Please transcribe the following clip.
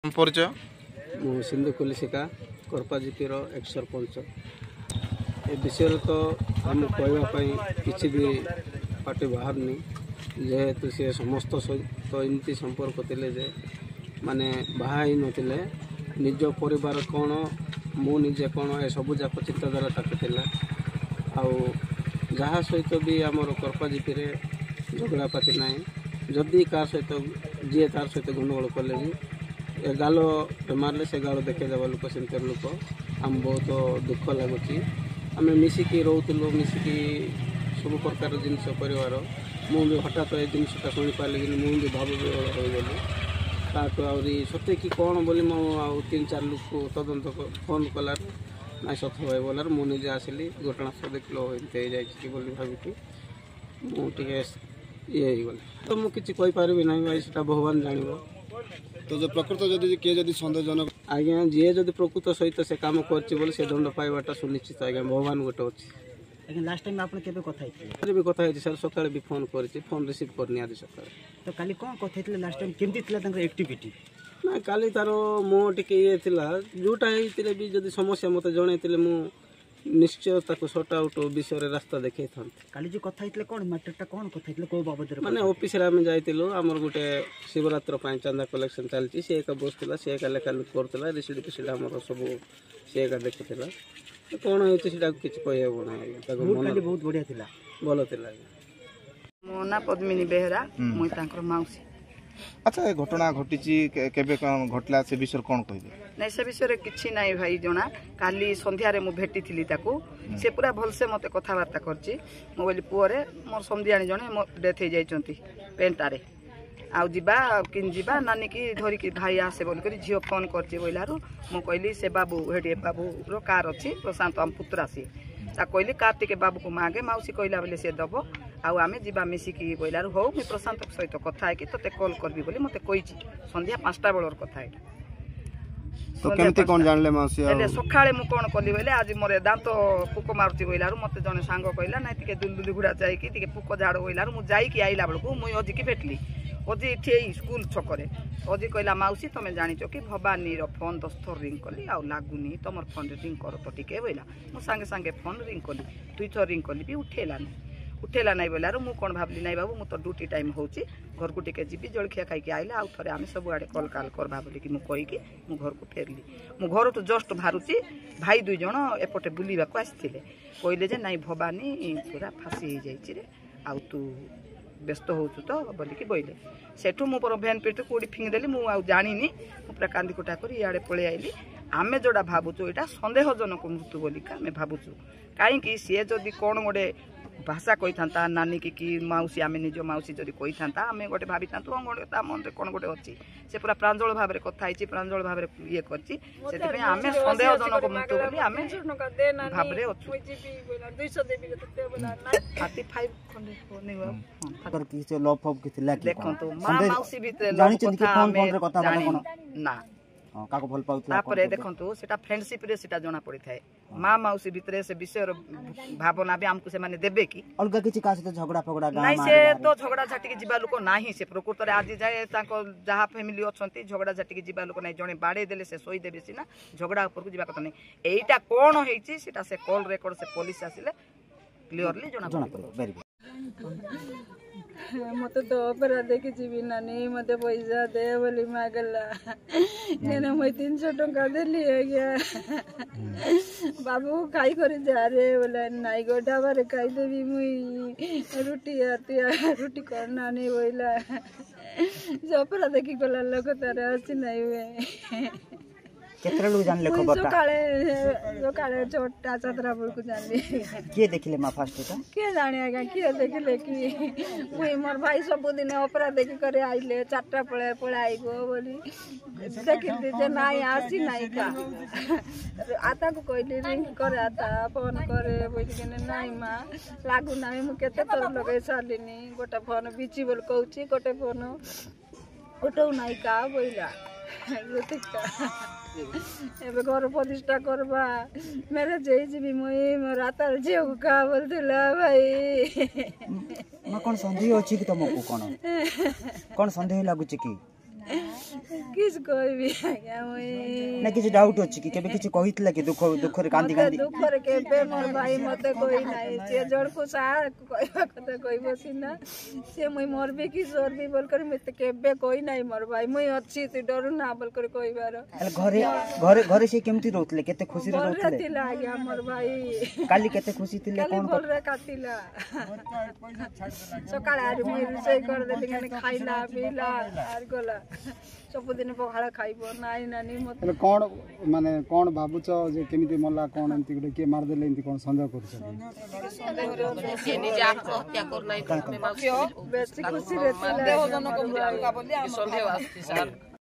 परिचय मु सिंधु कुलिशिका करपाजीपीर एक सरपंच ए विषय तो आम कहवाई किसी भी पार्टी बाहरनी जेहेतु सी समस्त सहित एमती संपर्क थे जे माने बाहा नथिले निज परिवार कौन मु निजे कौन ए सबू जाक चिंताधारा ताकूला आउ जहाँ सहित भी आमर करपाजीपी झगड़ापाती ना जदि कार सहित जी तार सहित गंडगोल कले भी ए गाल मारे से गाल देखेदेवा लोक सेमती लोक आम बहुत दुख लगुच आम मिसिकी रोलु मिसिकी सब प्रकार जिनस कर मुझे हठात ये जिनसा शुणी पारे कि मुझे भाव रहीगली ताठू आहरी सत्य कि कौन बोली मो तीन चार लोक तदंत फोन कलार ना सत भाई बोलार मुझे आसली घटनास्थल देख लो एमती बोली भाविकी मुझे ये गली तो मुझे कहीपरि ना भाई से भगवान जान तो जो प्रकृत जदि किए जदि सन्देहजनक आज्ञा जी जदि प्रकृत सहित से काम कर दंड पाइबाटा सुनिश्चित आज्ञा भगवान गोटे अच्छी लास्ट टाइम आपने केबे कथा भी कथा सर सकाଳେ भी फोन करछि फोन रिसीव करनी आज सकाळे तो काली कोन कथा हितले लास्ट टाइम केमती थिला तंकर एक्टिविटी ना काली तारो मो टिके ये थिला जोटा हितले भी जदि समस्या मते जणैतिले मु निश्चय ताको सॉर्ट आउट विषय रे रास्ता देखै थांत काली जो कथा हितले कोन मैटरटा कोन कथा हितले को बाबद रे माने ऑफिस रे हम जाइतिलो हमर गुटे शिवरात्र पय चंदा कलेक्शन चलछि से एक बसतिला से एक लेखा लुक करतिला रिसीड पिसीड हमर सब से एक देखतिला कौन होती किसी कहना बहुत बढ़िया थिला भल थिला मो ना पद्मिनी बेहरा मुई तांकर माउसी। अच्छा ये घटना घटी केबे घटला से विषय कौन कहबे नहीं से विषय किछि नहीं भाई जना काली संध्या रे मु भेटी थिली ताकू से पूरा भल से मते कथावार्ता करछि मो बोली पुअरे मोर समधियाणी जने मो डेथ हे जाइचंती पेंटारे आउ जीवा किन जीवा नानी की धरी की भाई आसे बोल कर झियो फोन करछि बोलारु मु कहली से बाबू हेडी बाबू रो कार अछि प्रशांत हम पुत्र आसी ता कहली कार टिके बाबू को मागे मौसी कहला बोले से दबो आउ आमे जीवा मिसी की बोलारु हो मी प्रशांत सहित कथा है कि तते कॉल करबी बोली मते कहिछि संध्या 5टा बेलर कथा है तो केमती कोन जानले मौसी एले सखाळे मु कोन कली बोले आज मोरे दांत पुको मारुति बोलारु मते जने सांग कहला नै टिके दुलदुली गुडा जाई कि टिके पुको झाड़ बोलारु मु जाई कि आइला बेलकु मु अजी की भेटली अजी एठी स्कूल छकरे अजी कहला माउसी तमे जानिचो कि भवानी रो फोन 10 थर रिंग कली आ लागुनी तमर फोन रिंग कर तो टिके बोला मु संगे संगे फोन रिंग कली 2 थर रिंग कली भी उठेला नहीं बोलार मु कोन भाबली नहीं बाबू मु तो ड्यूटी टाइम होची घर को टिके जीबी जलखिया खाई के आइला आ थरे आमे सब आडे कॉल काल करबा बोली कि मु कहि कि मु घर को फेरली मु घर तो जस्ट भारुची भाई दुई जण एपटे बुलीबा को आस्थिले कहले जे नहीं भवानी पूरा फासी हो जाइछि रे आ तू व्यस्त होचु तो बोली कि बोइले सेठू मु पर भैन पेट कोडी फिंग देली मु आ जानिनी मु पूरा कांदी कोटा करी याडे पळे आइली आमे जोडा भाबुचु एटा संदेहजनक मृत्यु बोली का मैं भाबुचु काई कि से जदी कोन गोडे भाषा कही था नानी की मौसी आम निज मौसी जदि कही था आम गोटे भावी था गोटे ता मन में कौन गोटे अच्छी से पूरा प्रांजल भाव में कथा प्रांजल भाव ये करछि आम सन्देहजनक मृत्यु बोली आम भाव देखो माँ मौसी भितर ना काको भल पाउतला तापरे देखंतु सेटा फ्रेंडशिप रे सेटा जणा पड़ी थाए मां मौसी भितरे से विषय भावना भी हमको से माने देबे की अलगा किछि का से झगड़ा फगड़ा गाम नहीं से तो झगड़ा झाटी के जीवा लोक नाही से प्रकृत रे आज जाए ताको जहा फैमिली अछंती झगड़ा झाटी के जीवा लोक नहीं जणे बाडे देले से सोई देबे सिना झगड़ा ऊपर को जीवा कत नहीं एटा कोन हेछि सेटा से कॉल रेकॉर्ड से पुलिस आसिले क्लियरली जणा पड़ो मत तो अपराध देखी जीवी नानी मत पैसा दे बोली मागला मुई 300 टंका देली गया बाबू खाई कर जा रे बोला नाई गो ढाबा रे खाई देवी मुई रुटी करना नहीं बोला जो अपराध देखी गला लोक तार अच्छी नहीं हुए केतरा लोग जान ले खबर सकाळे छोटा 7 बळकु जानली के देखिले मा फास्ट तो के जाने आगा के देखिले कि मुई मोर भाई सब दिन अपराध देखि करे आइले 4टा पळे आइगो बोली देखि जे नाई आसी नाई का आता को कहली रिंग करे आता फोन करे बोली के नाई मा लागु नाई मु केते तर लगे सालिनी गोटा फोन बिची बोल कहउची गोटे फोन उठौ नाई का बोइला एबे घर प्रतिष्ठा करबा मेरे जई जीबी मुई मोर रातार झियो का बोलथिला भाई म कोन संदेह अछि कि तुमको कोन संदेह लागु छी कि किस कहबी आज्ञा मुई ना किसी डाउट अछि कि केबे किछि कहितला कि दुख रे कांदी कांदी दुखरे केबे मोर भाई मते कोई नाही से जड़ को सा कहबा कते कहबो सिना से मुई मरबे कि सरबी बोल कर मते केबे कोई नाही मोर भाई मुई अछि तू डर ना बोल कर कहबार घरे घरे घरे से केमती रहतले केते खुशी रे बोल रहतले तिला आज्ञा मोर भाई काली केते खुशी थिले काली कोन बोल रे काटिला सकाळे आरि मुई रोषेई कर देली गाने खाइला पीला आर गला सबदिन पखाळ खाइबो नाही नानी मते हेले कोन माने कोन भाबुच जे केमिति मल्ला कोन एंती गुटे के मार देले एंती कोन संदेह करछ बेसी खुशी रे तिला देह जनक बोली सन्देह आछि सर